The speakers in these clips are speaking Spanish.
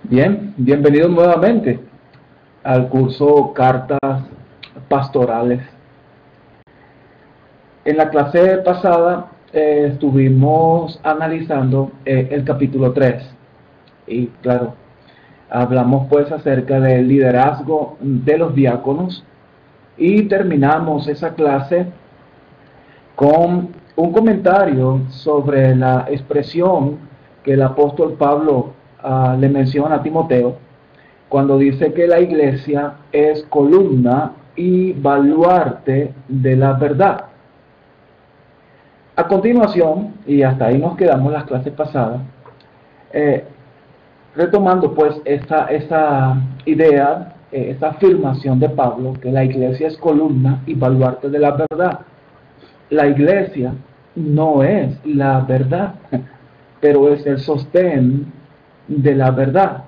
Bien, bienvenidos nuevamente al curso Cartas Pastorales. En la clase pasada estuvimos analizando el capítulo 3 y claro, hablamos pues acerca del liderazgo de los diáconos y terminamos esa clase con un comentario sobre la expresión que el apóstol Pablo le menciona a Timoteo cuando dice que la iglesia es columna y baluarte de la verdad. A continuación, y hasta ahí nos quedamos las clases pasadas, retomando pues esa idea, esa afirmación de Pablo, que la iglesia es columna y baluarte de la verdad. La iglesia no es la verdad, pero es el sostén de la verdad.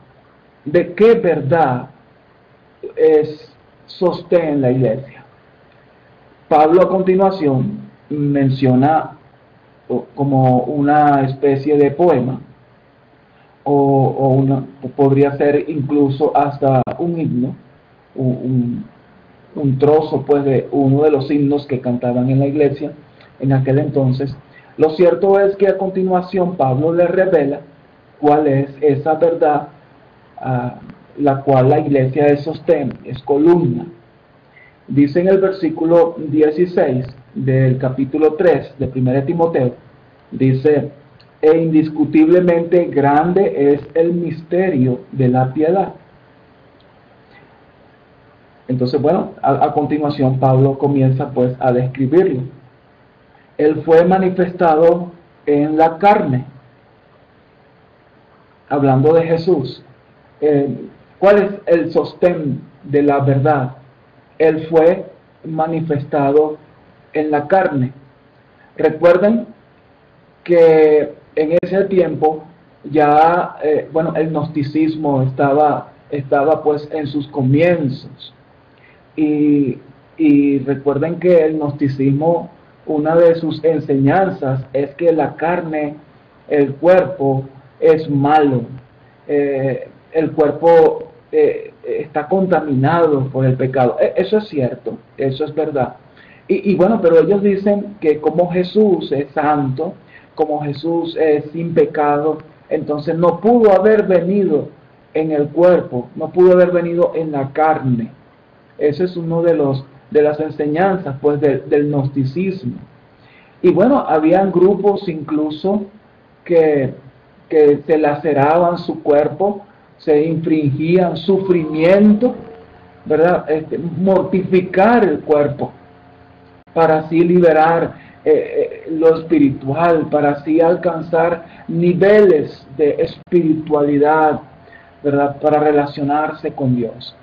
¿De qué verdad es sostén la iglesia? Pablo a continuación menciona como una especie de poema o podría ser incluso hasta un himno, un trozo pues de uno de los himnos que cantaban en la iglesia en aquel entonces. Lo cierto es que a continuación Pablo le revela cuál es esa verdad, la cual la iglesia es sostén, es columna. Dice en el versículo 16 del capítulo 3 de 1 Timoteo, dice: e indiscutiblemente grande es el misterio de la piedad. Entonces, bueno, a continuación Pablo comienza pues a describirlo. Él fue manifestado en la carne, hablando de Jesús. ¿Cuál es el sostén de la verdad? Él fue manifestado en la carne. Recuerden que en ese tiempo ya, el gnosticismo estaba pues en sus comienzos. Y recuerden que el gnosticismo, una de sus enseñanzas es que la carne, el cuerpo, es malo. El cuerpo está contaminado por el pecado. Eso es cierto, eso es verdad. Y bueno, pero ellos dicen que como Jesús es santo, como Jesús es sin pecado, entonces no pudo haber venido en el cuerpo, no pudo haber venido en la carne. Ese es uno de las enseñanzas pues del gnosticismo. Y bueno, habían grupos incluso que se laceraban su cuerpo, se infringían sufrimiento, ¿verdad? Mortificar el cuerpo para así liberar lo espiritual, para así alcanzar niveles de espiritualidad, ¿verdad? Para relacionarse con Dios.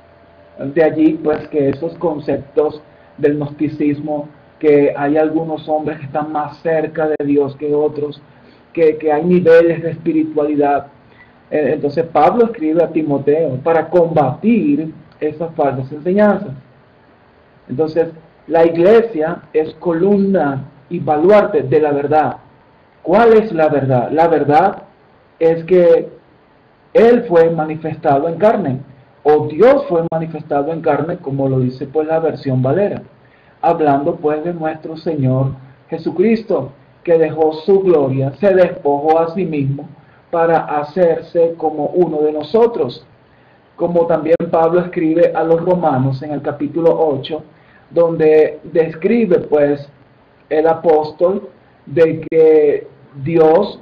De allí pues que esos conceptos del gnosticismo, que hay algunos hombres que están más cerca de Dios que otros, que hay niveles de espiritualidad. Entonces Pablo escribe a Timoteo para combatir esas falsas enseñanzas. Entonces la iglesia es columna y baluarte de la verdad. ¿Cuál es la verdad? La verdad es que Él fue manifestado en carne, o Dios fue manifestado en carne, como lo dice pues la versión Valera, hablando pues de nuestro Señor Jesucristo, que dejó su gloria, se despojó a sí mismo para hacerse como uno de nosotros. Como también Pablo escribe a los romanos en el capítulo 8, donde describe pues el apóstol de que Dios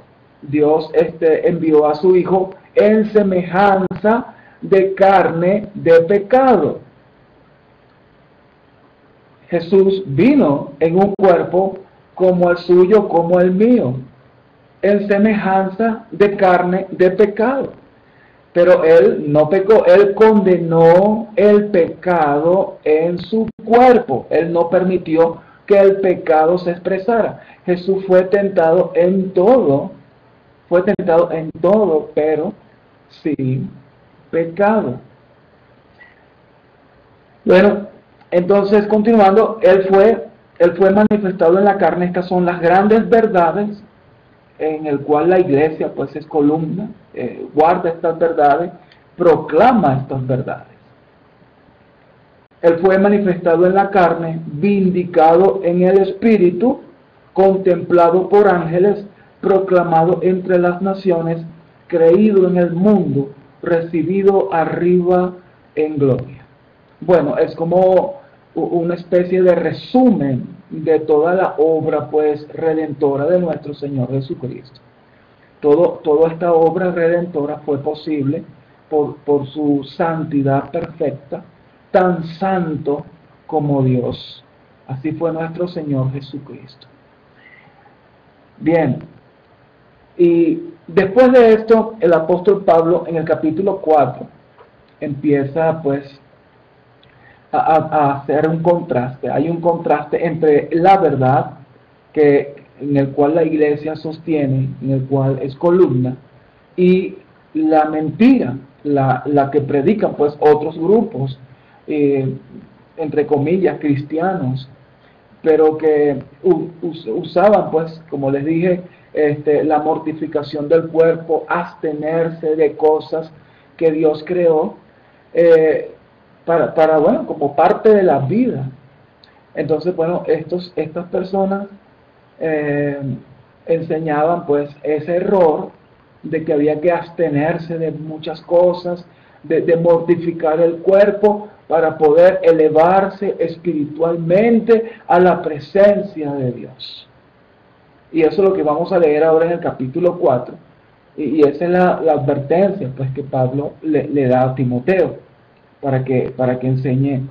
envió a su Hijo en semejanza de carne de pecado. Jesús vino en un cuerpo como el suyo, como el mío, en semejanza de carne de pecado. Pero Él no pecó, Él condenó el pecado en su cuerpo. Él no permitió que el pecado se expresara. Jesús fue tentado en todo, pero sin pecado. Bueno, entonces continuando, Él fue manifestado en la carne. Estas son las grandes verdades en el cual la iglesia pues es columna, guarda estas verdades, proclama estas verdades. Él fue manifestado en la carne, vindicado en el Espíritu, contemplado por ángeles, proclamado entre las naciones, creído en el mundo, recibido arriba en gloria. Bueno, es como una especie de resumen de toda la obra, pues, redentora de nuestro Señor Jesucristo. Toda esta obra redentora fue posible por su santidad perfecta, tan santo como Dios. Así fue nuestro Señor Jesucristo. Bien, y después de esto, el apóstol Pablo en el capítulo 4 empieza pues a hacer un contraste. Hay un contraste entre la verdad, en el cual la iglesia sostiene, en el cual es columna, y la mentira, la que predican pues otros grupos, entre comillas, cristianos, pero que usaban, pues, como les dije, la mortificación del cuerpo, abstenerse de cosas que Dios creó, bueno, como parte de la vida. Entonces, bueno, estas personas enseñaban, pues, ese error de que había que abstenerse de muchas cosas, de mortificar el cuerpo para poder elevarse espiritualmente a la presencia de Dios. Y eso es lo que vamos a leer ahora en el capítulo 4. Y esa es la advertencia, pues, que Pablo le da a Timoteo para que enseñe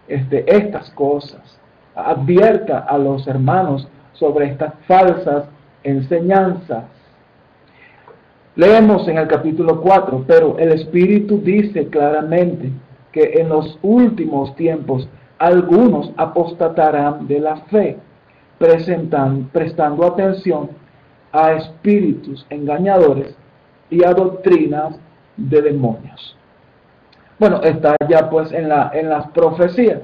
estas cosas. Advierta a los hermanos sobre estas falsas enseñanzas. Leemos en el capítulo 4, pero el Espíritu dice claramente que en los últimos tiempos algunos apostatarán de la fe, prestando atención a espíritus engañadores y a doctrinas de demonios. Bueno, está ya pues en las profecías.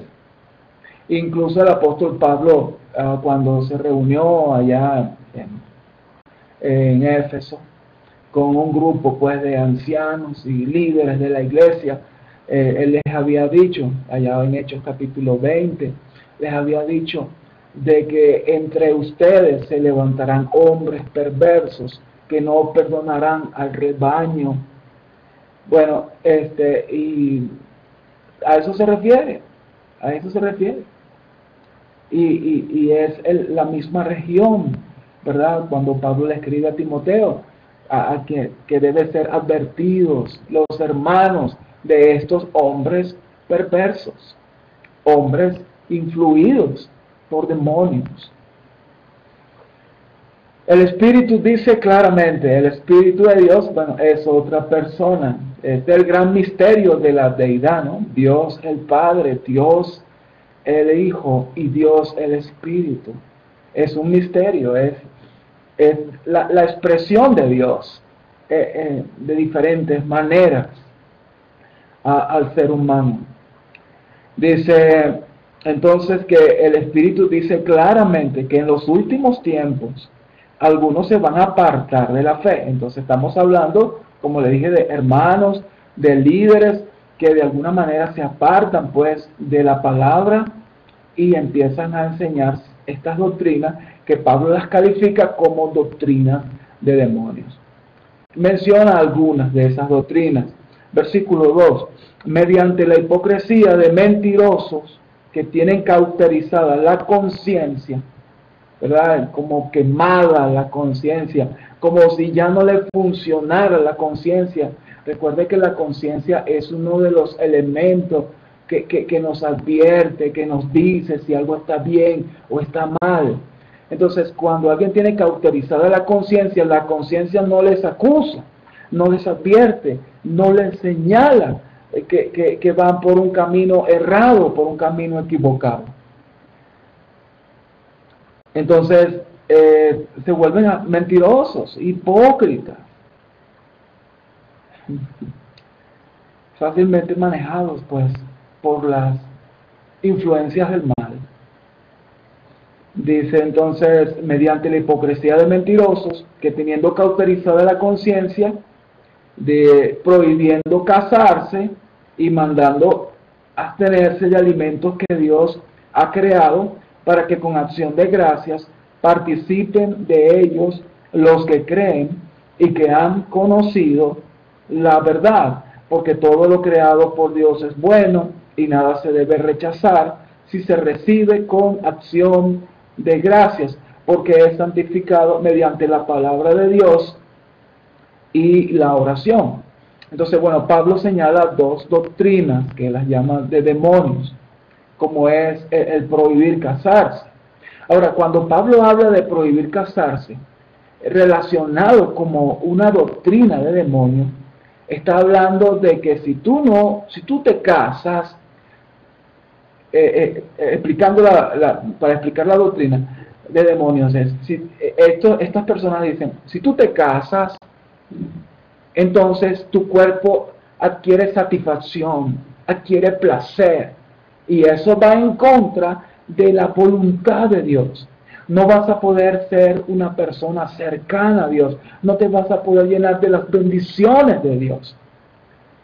Incluso el apóstol Pablo, cuando se reunió allá en Éfeso, con un grupo pues de ancianos y líderes de la iglesia, él les había dicho, allá en Hechos capítulo 20, les había dicho de que entre ustedes se levantarán hombres perversos que no perdonarán al rebaño. Bueno, y a eso se refiere, y es la misma región, ¿verdad? Cuando Pablo le escribe a Timoteo, que debe ser advertidos los hermanos de estos hombres perversos, hombres influidos por demonios. El Espíritu dice claramente, el Espíritu de Dios, bueno, es otra persona, es el gran misterio de la deidad, ¿no? Dios el Padre, Dios el Hijo y Dios el Espíritu. Es un misterio, es la expresión de Dios de diferentes maneras al ser humano. Dice entonces que el Espíritu dice claramente que en los últimos tiempos algunos se van a apartar de la fe. Entonces estamos hablando, como le dije, de hermanos, de líderes que de alguna manera se apartan pues de la palabra y empiezan a enseñar estas doctrinas que Pablo las califica como doctrinas de demonios. Menciona algunas de esas doctrinas. Versículo 2. Mediante la hipocresía de mentirosos que tienen cauterizada la conciencia, ¿verdad? Como quemada la conciencia, como si ya no le funcionara la conciencia. Recuerde que la conciencia es uno de los elementos que nos advierte, que nos dice si algo está bien o está mal. Entonces, cuando alguien tiene cauterizada la conciencia no les acusa, no les advierte, no les señala que van por un camino errado, por un camino equivocado. Entonces, se vuelven mentirosos, hipócritas, fácilmente manejados, pues, por las influencias del mal. Dice entonces, mediante la hipocresía de mentirosos, que teniendo cauterizada la conciencia, de prohibiendo casarse y mandando abstenerse de alimentos que Dios ha creado para que con acción de gracias participen de ellos los que creen y que han conocido la verdad, porque todo lo creado por Dios es bueno y nada se debe rechazar si se recibe con acción de gracias, porque es santificado mediante la palabra de Dios y la oración. Entonces, bueno, Pablo señala dos doctrinas que las llama de demonios, como es el prohibir casarse. Ahora, cuando Pablo habla de prohibir casarse, relacionado como una doctrina de demonios, está hablando de que si tú te casas, explicando para explicar la doctrina de demonios, estas personas dicen, si tú te casas, entonces tu cuerpo adquiere satisfacción, adquiere placer, y eso va en contra de la voluntad de Dios. No vas a poder ser una persona cercana a Dios, no te vas a poder llenar de las bendiciones de Dios.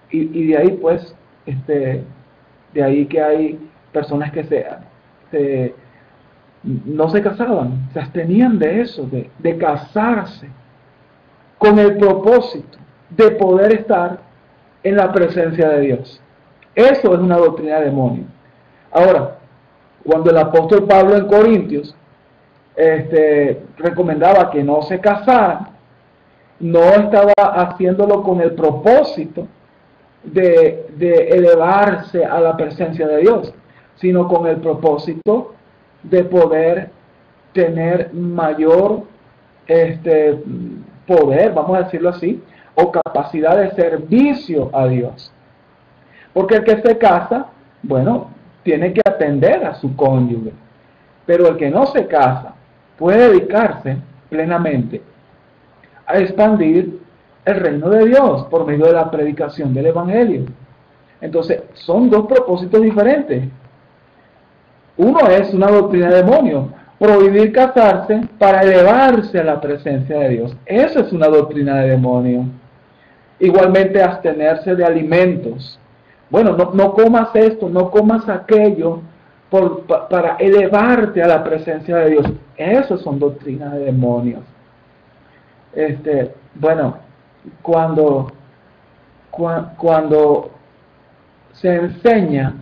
Y de ahí pues, de ahí que hay personas que no se casaban, se abstenían de eso, de casarse, con el propósito de poder estar en la presencia de Dios. Eso es una doctrina de demonio. Ahora, cuando el apóstol Pablo en Corintios recomendaba que no se casaran, no estaba haciéndolo con el propósito de elevarse a la presencia de Dios, sino con el propósito de poder tener mayor poder, vamos a decirlo así, o capacidad de servicio a Dios. Porque el que se casa, bueno, tiene que atender a su cónyuge, pero el que no se casa puede dedicarse plenamente a expandir el reino de Dios por medio de la predicación del Evangelio. Entonces, son dos propósitos diferentes. Uno es una doctrina de demonio, prohibir casarse para elevarse a la presencia de Dios. Eso es una doctrina de demonio. Igualmente, abstenerse de alimentos. Bueno, no comas esto, no comas aquello para elevarte a la presencia de Dios. Eso son doctrinas de demonios. Bueno, cuando se enseña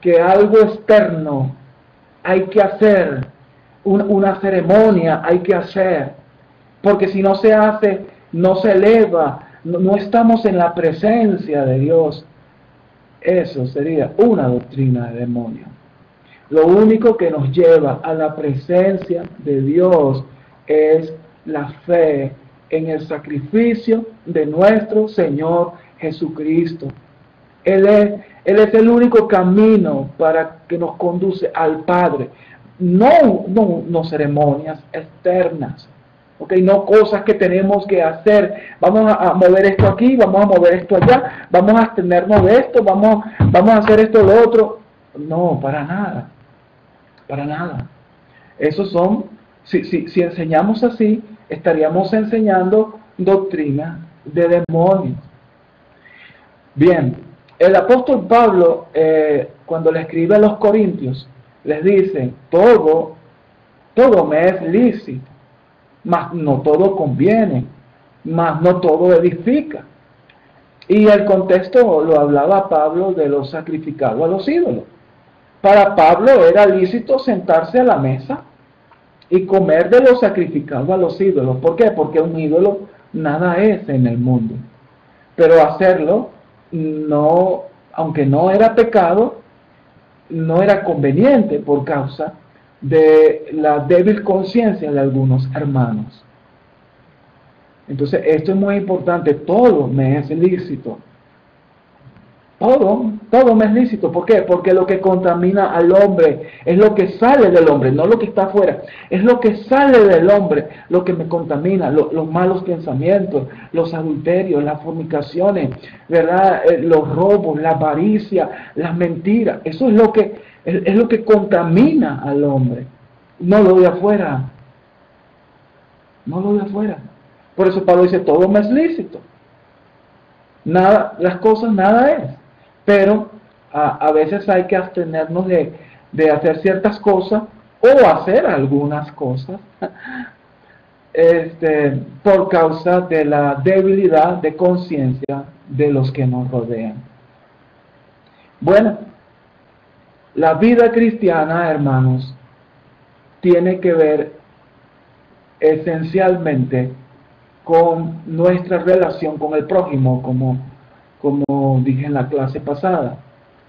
que algo externo hay que hacer, una ceremonia hay que hacer, porque si no se hace, no se eleva, no estamos en la presencia de Dios. Eso sería una doctrina de demonio. Lo único que nos lleva a la presencia de Dios es la fe en el sacrificio de nuestro Señor Jesucristo. Él es el único camino para que nos conduce al Padre. No ceremonias externas. Okay, no cosas que tenemos que hacer. Vamos a mover esto aquí, vamos a mover esto allá, vamos a abstenernos de esto, vamos a hacer esto lo otro. No, para nada. Para nada. Esos son, si enseñamos así, estaríamos enseñando doctrina de demonios. Bien, el apóstol Pablo, cuando le escribe a los Corintios, les dice, todo me es lícito, mas no todo conviene, mas no todo edifica. Y el contexto lo hablaba Pablo de lo sacrificado a los ídolos. Para Pablo era lícito sentarse a la mesa y comer de lo sacrificado a los ídolos. ¿Por qué? Porque un ídolo nada es en el mundo. Pero hacerlo, no, aunque no era pecado, no era conveniente por causa de la débil conciencia de algunos hermanos. Entonces, esto es muy importante. Todo me es lícito. Todo me es lícito. ¿Por qué? Porque lo que contamina al hombre es lo que sale del hombre, no lo que está afuera. Es lo que sale del hombre lo que me contamina, los malos pensamientos, los adulterios, las fornicaciones, ¿verdad? Los robos, la avaricia, las mentiras. Eso es lo que contamina al hombre, no lo de afuera. No lo de afuera. Por eso Pablo dice, todo me es lícito. Nada, las cosas nada es. Pero a veces hay que abstenernos de hacer ciertas cosas o hacer algunas cosas por causa de la debilidad de conciencia de los que nos rodean. Bueno, la vida cristiana, hermanos, tiene que ver esencialmente con nuestra relación con el prójimo, como dije en la clase pasada.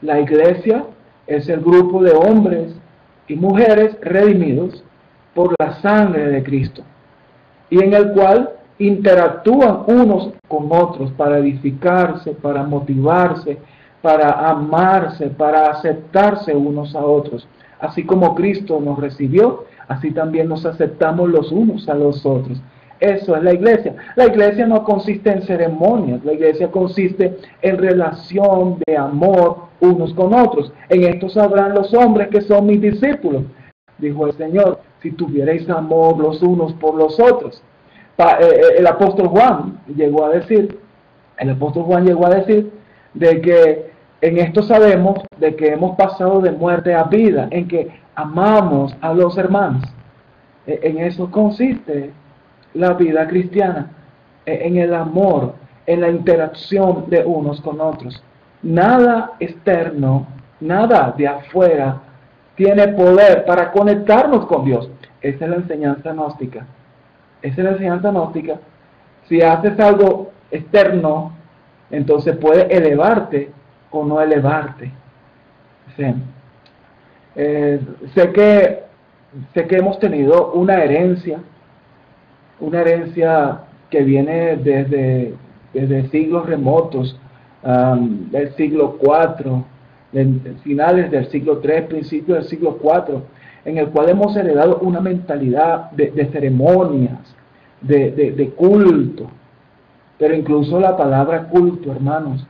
La iglesia es el grupo de hombres y mujeres redimidos por la sangre de Cristo, y en el cual interactúan unos con otros para edificarse, para motivarse, para amarse, para aceptarse unos a otros. Así como Cristo nos recibió, así también nos aceptamos los unos a los otros. Eso es la iglesia. La iglesia no consiste en ceremonias, la iglesia consiste en relación de amor unos con otros. En esto sabrán los hombres que son mis discípulos, dijo el Señor, si tuvierais amor los unos por los otros. El apóstol Juan llegó a decir, de que en esto sabemos de que hemos pasado de muerte a vida, en que amamos a los hermanos. En eso consiste la vida cristiana, en el amor, en la interacción de unos con otros. Nada externo, nada de afuera tiene poder para conectarnos con Dios. Esa es la enseñanza gnóstica. Esa es la enseñanza gnóstica. Si haces algo externo, entonces puede elevarte o no elevarte. Sí. Sé que hemos tenido una herencia que viene desde siglos remotos, del siglo IV, finales del siglo III, principios del siglo IV, en el cual hemos heredado una mentalidad de ceremonias, de culto. Pero incluso la palabra culto, hermanos,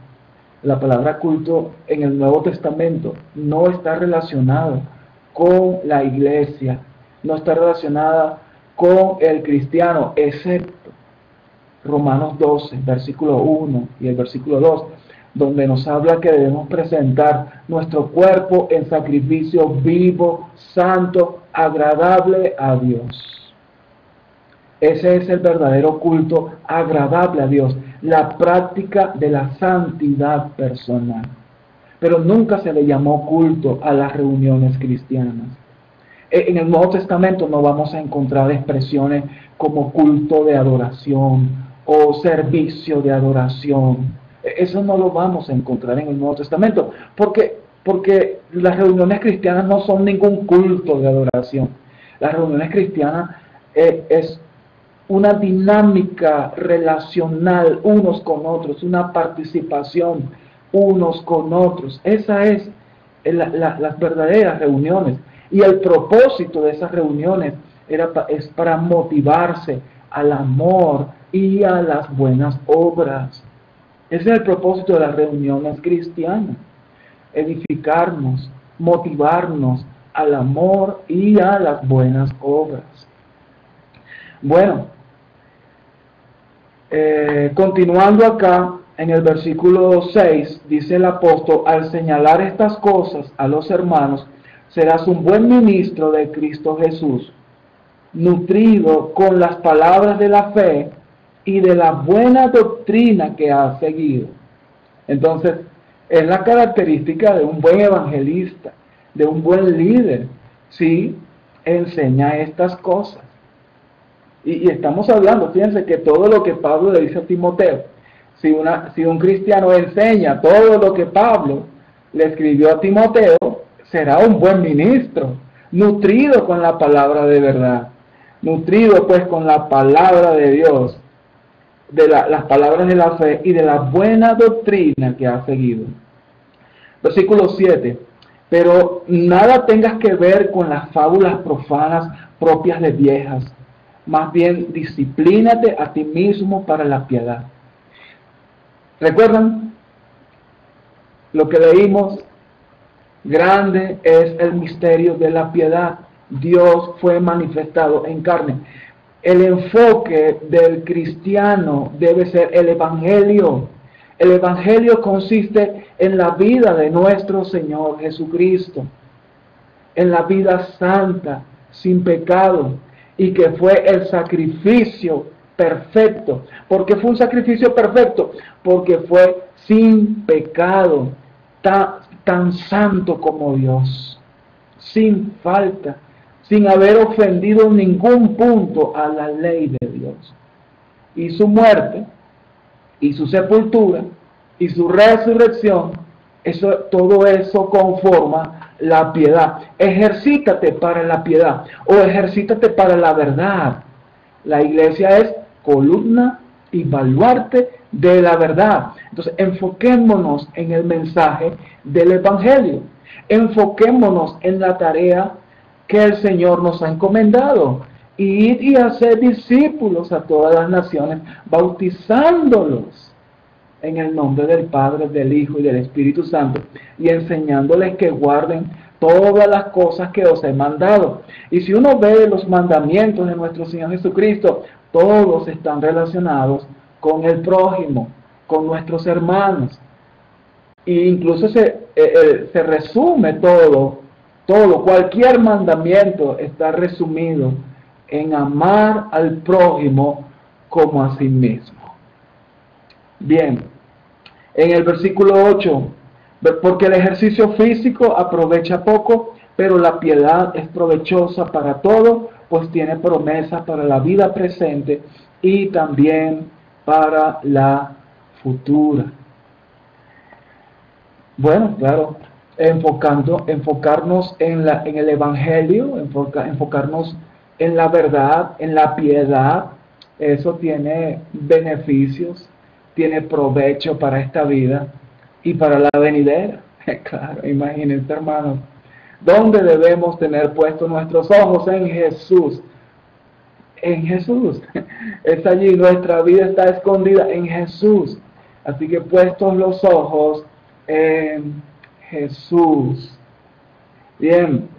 la palabra culto en el Nuevo Testamento no está relacionada con la iglesia, no está relacionada con el cristiano, excepto Romanos 12, versículo 1 y el versículo 2, donde nos habla que debemos presentar nuestro cuerpo en sacrificio vivo, santo, agradable a Dios. Ese es el verdadero culto agradable a Dios, la práctica de la santidad personal. Pero nunca se le llamó culto a las reuniones cristianas. En el Nuevo Testamento no vamos a encontrar expresiones como culto de adoración o servicio de adoración. Eso no lo vamos a encontrar en el Nuevo Testamento, porque las reuniones cristianas no son ningún culto de adoración. Las reuniones cristianas es una dinámica relacional unos con otros, una participación unos con otros. Esa es las verdaderas reuniones. Y el propósito de esas reuniones es para motivarse al amor y a las buenas obras. Ese es el propósito de las reuniones cristianas. Edificarnos, motivarnos al amor y a las buenas obras. Bueno, continuando acá, en el versículo 6, dice el apóstol, al señalar estas cosas a los hermanos, serás un buen ministro de Cristo Jesús, nutrido con las palabras de la fe y de la buena doctrina que has seguido. Entonces, es la característica de un buen evangelista, de un buen líder, ¿sí? Enseña estas cosas. Y estamos hablando, fíjense que todo lo que Pablo le dice a Timoteo, si un cristiano enseña todo lo que Pablo le escribió a Timoteo, será un buen ministro, nutrido con la palabra de verdad, nutrido pues con la palabra de Dios, las palabras de la fe y de la buena doctrina que ha seguido. Versículo 7. Pero nada tengas que ver con las fábulas profanas propias de viejas, más bien disciplínate a ti mismo para la piedad. ¿Recuerdan lo que leímos? Grande es el misterio de la piedad. Dios fue manifestado en carne. El enfoque del cristiano debe ser el evangelio. El Evangelio consiste en la vida de nuestro Señor Jesucristo, en la vida santa, sin pecado, y que fue el sacrificio perfecto. ¿Por qué fue un sacrificio perfecto? Porque fue sin pecado, tan santo como Dios, sin falta, sin haber ofendido en ningún punto a la ley de Dios. Y su muerte, y su sepultura, y su resurrección, todo eso conforma la piedad. Ejercítate para la piedad o ejercítate para la verdad. La iglesia es columna y baluarte de la verdad. Entonces, enfoquémonos en el mensaje del Evangelio. Enfoquémonos en la tarea que el Señor nos ha encomendado. Ir y hacer discípulos a todas las naciones, bautizándolos en el nombre del Padre, del Hijo y del Espíritu Santo, y enseñándoles que guarden todas las cosas que os he mandado. Y si uno ve los mandamientos de nuestro Señor Jesucristo, todos están relacionados con el prójimo, con nuestros hermanos. E incluso se resume todo, cualquier mandamiento está resumido en amar al prójimo como a sí mismo. Bien, en el versículo 8, porque el ejercicio físico aprovecha poco, pero la piedad es provechosa para todo, pues tiene promesa para la vida presente y también para la futura. Bueno, claro, enfocarnos en el Evangelio, enfocarnos en la verdad, en la piedad, eso tiene beneficios, tiene provecho para esta vida y para la venidera. Claro, imagínense, hermanos, ¿dónde debemos tener puestos nuestros ojos? En Jesús. En Jesús. Es allí, nuestra vida está escondida en Jesús. Así que puestos los ojos en Jesús. Bien.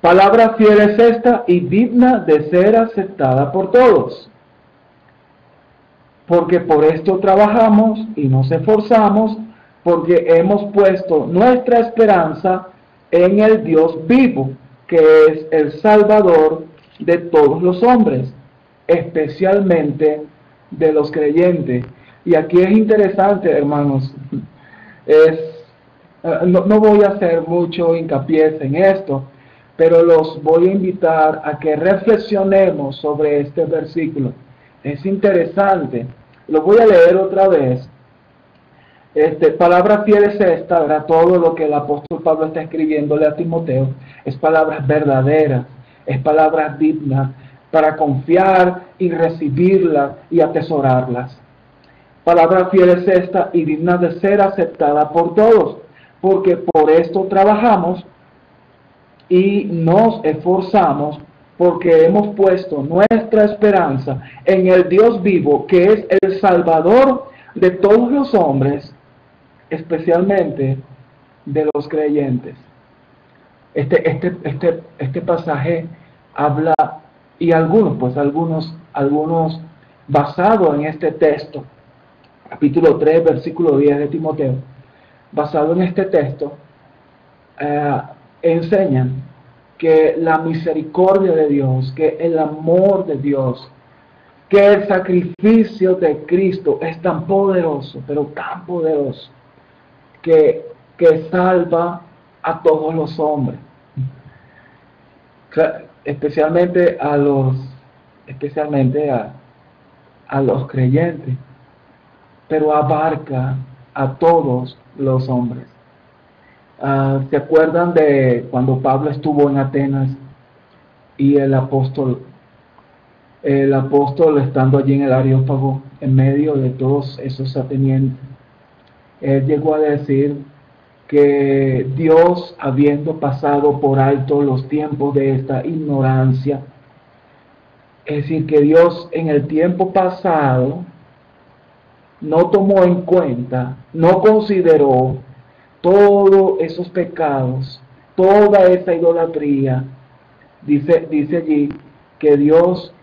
Palabra fiel es esta y digna de ser aceptada por todos. Porque por esto trabajamos y nos esforzamos, porque hemos puesto nuestra esperanza en el Dios vivo, que es el Salvador de todos los hombres, especialmente de los creyentes. Y aquí es interesante, hermanos, no voy a hacer mucho hincapié en esto, pero los voy a invitar a que reflexionemos sobre este versículo. Es interesante. Lo voy a leer otra vez. Palabra fiel es esta, ¿verdad? Todo lo que el apóstol Pablo está escribiéndole a Timoteo es palabras verdaderas, es palabras dignas para confiar y recibirlas y atesorarlas. Palabra fiel es esta y digna de ser aceptada por todos, porque por esto trabajamos y nos esforzamos, porque hemos puesto nuestra esperanza en el Dios vivo, que es el Salvador de todos los hombres, especialmente de los creyentes. Este pasaje habla, y algunos basado en este texto, capítulo 3, versículo 10 de Timoteo, basado en este texto, enseñan que la misericordia de Dios, que el amor de Dios, que el sacrificio de Cristo es tan poderoso, pero tan poderoso, que salva a todos los hombres, especialmente a los creyentes, pero abarca a todos los hombres. ¿Se acuerdan de cuando Pablo estuvo en Atenas y el apóstol estando allí en el Areópago, en medio de todos esos atenienses, él llegó a decir que Dios, habiendo pasado por alto los tiempos de esta ignorancia, es decir, que Dios en el tiempo pasado no tomó en cuenta, no consideró todos esos pecados, toda esa idolatría. Dice allí que Dios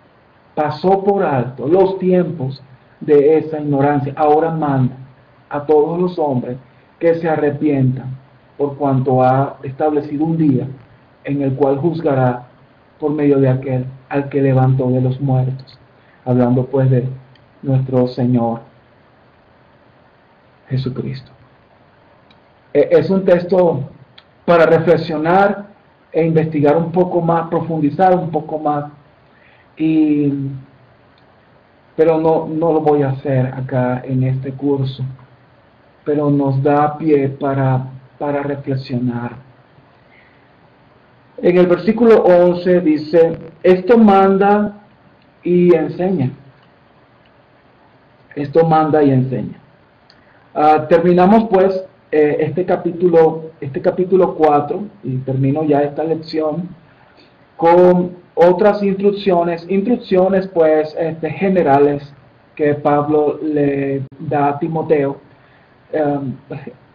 pasó por alto los tiempos de esa ignorancia. Ahora manda a todos los hombres que se arrepientan, por cuanto ha establecido un día en el cual juzgará por medio de aquel al que levantó de los muertos. Hablando pues de nuestro Señor Jesucristo. Es un texto para reflexionar e investigar un poco más, profundizar un poco más, pero no lo voy a hacer acá en este curso, pero nos da pie para reflexionar. En el versículo 11 dice, esto manda y enseña. Esto manda y enseña. Terminamos pues este capítulo 4, y termino ya esta lección con otras instrucciones pues generales que Pablo le da a Timoteo,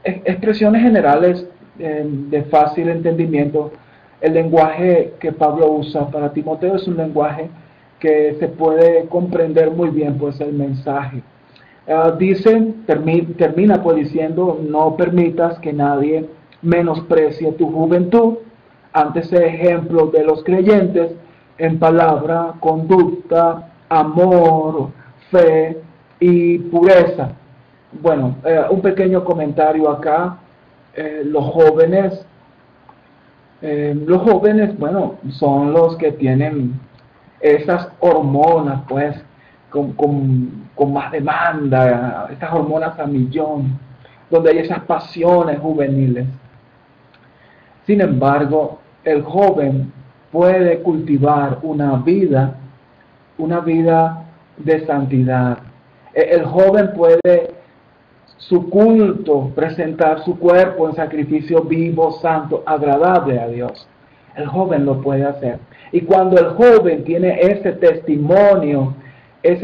expresiones generales de fácil entendimiento. El lenguaje que Pablo usa para Timoteo es un lenguaje que se puede comprender muy bien pues el mensaje. Termina pues diciendo, no permitas que nadie menosprecie tu juventud, antes sé ejemplo de los creyentes en palabra, conducta, amor, fe y pureza. Bueno, un pequeño comentario acá. Los jóvenes, bueno, son los que tienen esas hormonas, pues, con más demanda, estas hormonas a millón, donde hay esas pasiones juveniles. Sin embargo, el joven puede cultivar una vida de santidad. El joven puede su culto, presentar su cuerpo en sacrificio vivo, santo, agradable a Dios. El joven lo puede hacer. Y cuando el joven tiene ese testimonio es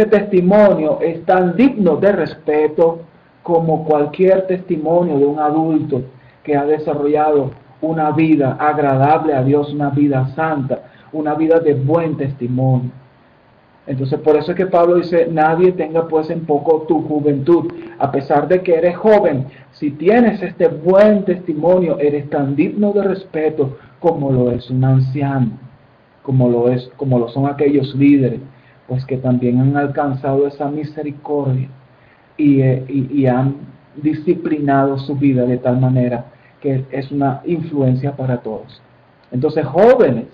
tan digno de respeto como cualquier testimonio de un adulto que ha desarrollado una vida agradable a Dios, una vida santa, una vida de buen testimonio. Entonces, por eso es que Pablo dice, nadie tenga pues en poco tu juventud. A pesar de que eres joven, si tienes este buen testimonio, eres tan digno de respeto como lo es un anciano, como lo son aquellos líderes, pues que también han alcanzado esa misericordia y han disciplinado su vida de tal manera que es una influencia para todos. Entonces, jóvenes,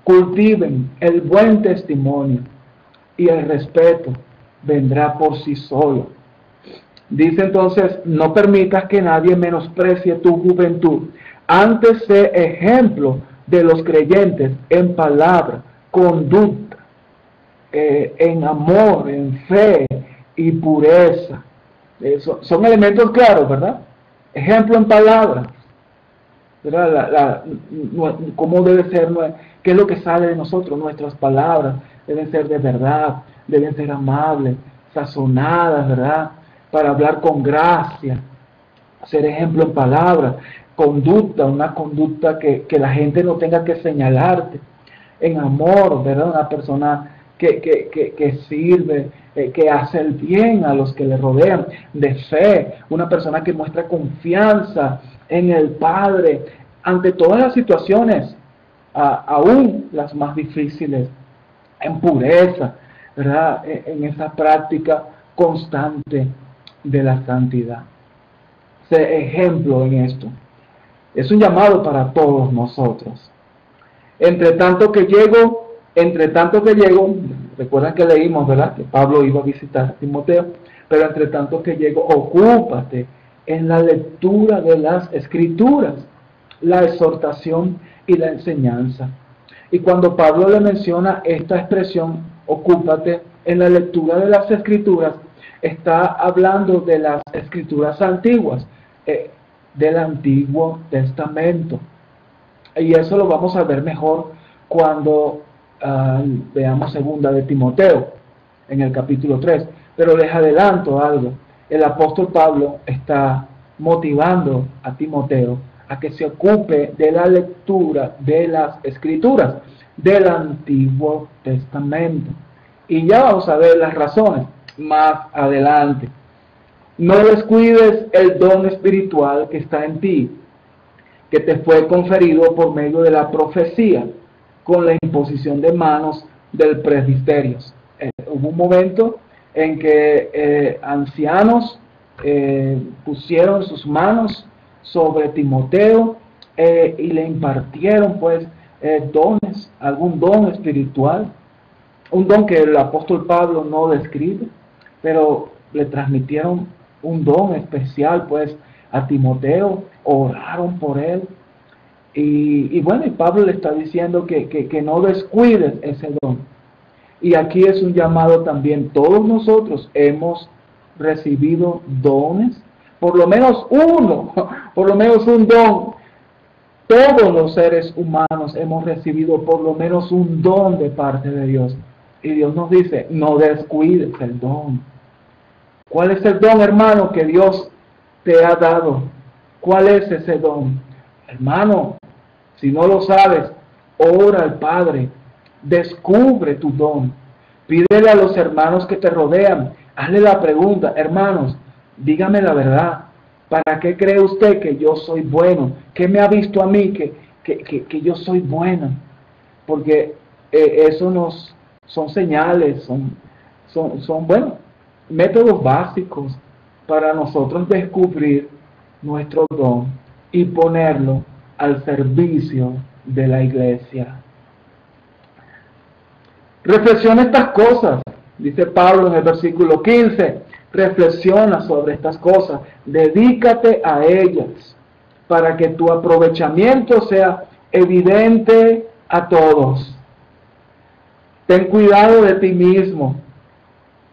cultiven el buen testimonio y el respeto vendrá por sí solo. Dice entonces, no permitas que nadie menosprecie tu juventud. Antes sé ejemplo de los creyentes en palabra, conducta, en amor, en fe y pureza. Son elementos claros, ¿verdad? Ejemplo en palabra, ¿verdad? ¿Cómo debe ser? ¿Qué es lo que sale de nosotros? Nuestras palabras deben ser de verdad, deben ser amables, sazonadas, ¿verdad? Para hablar con gracia, ser ejemplo en palabras, conducta, una conducta que la gente no tenga que señalarte, en amor, ¿verdad? Una persona que sirve, que hace el bien a los que le rodean, de fe, una persona que muestra confianza en el Padre ante todas las situaciones, aún las más difíciles, en pureza, ¿verdad? En esa práctica constante de la santidad. Sé ejemplo en esto. Es un llamado para todos nosotros. Entre tanto que llego, recuerdan que leímos, ¿verdad? Que Pablo iba a visitar a Timoteo, pero entre tanto que llego, ocúpate en la lectura de las Escrituras, la exhortación y la enseñanza. Y cuando Pablo le menciona esta expresión, ocúpate en la lectura de las Escrituras, está hablando de las Escrituras antiguas, del Antiguo Testamento. Y eso lo vamos a ver mejor cuando veamos segunda de Timoteo, en el capítulo 3. Pero les adelanto algo. El apóstol Pablo está motivando a Timoteo a que se ocupe de la lectura de las Escrituras del Antiguo Testamento. Y ya vamos a ver las razones. más adelante. No descuides el don espiritual que está en ti, que te fue conferido por medio de la profecía, con la imposición de manos del presbiterio. Hubo un momento en que ancianos pusieron sus manos sobre Timoteo y le impartieron pues dones, algún don espiritual, un don que el apóstol Pablo no describe, pero le transmitieron un don especial pues a Timoteo, oraron por él. Y bueno, y Pablo le está diciendo que no descuides ese don. Y aquí es un llamado también. Todos nosotros hemos recibido dones, por lo menos uno, por lo menos un don. Todos los seres humanos hemos recibido por lo menos un don de parte de Dios. Y Dios nos dice, no descuides el don. ¿Cuál es el don, hermano, que Dios te ha dado? ¿Cuál es ese don? Hermano, si no lo sabes, ora al Padre, descubre tu don, pídele a los hermanos que te rodean, hazle la pregunta, hermanos, dígame la verdad, ¿para qué cree usted que yo soy bueno? ¿Qué me ha visto a mí que yo soy bueno? Porque eso son señales, son bueno, métodos básicos para nosotros descubrir nuestro don y ponerlo al servicio de la iglesia. Reflexiona estas cosas, dice Pablo en el versículo 15, reflexiona sobre estas cosas, dedícate a ellas, para que tu aprovechamiento sea evidente a todos. Ten cuidado de ti mismo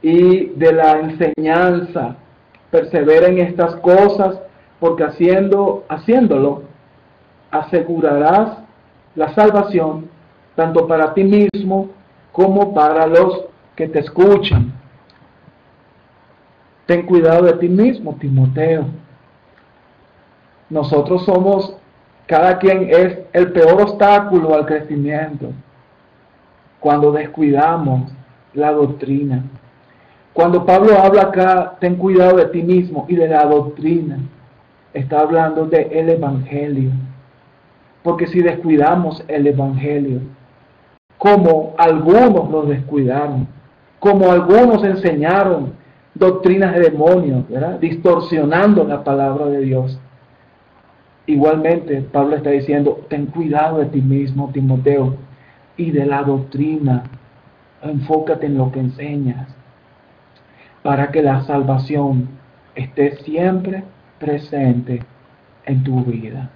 y de la enseñanza, persevera en estas cosas, porque haciéndolo, asegurarás la salvación tanto para ti mismo como para los que te escuchan. Ten cuidado de ti mismo, Timoteo. Nosotros cada quien es el peor obstáculo al crecimiento cuando descuidamos la doctrina. Cuando Pablo habla acá, ten cuidado de ti mismo y de la doctrina, está hablando del Evangelio. Porque si descuidamos el Evangelio, como algunos lo descuidaron, como algunos enseñaron doctrinas de demonios, ¿verdad?, distorsionando la palabra de Dios. Igualmente, Pablo está diciendo, ten cuidado de ti mismo, Timoteo, y de la doctrina. Enfócate en lo que enseñas, para que la salvación esté siempre presente en tu vida.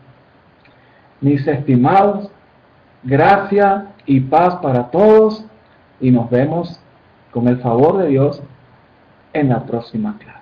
Mis estimados, gracia y paz para todos, y nos vemos con el favor de Dios en la próxima clase.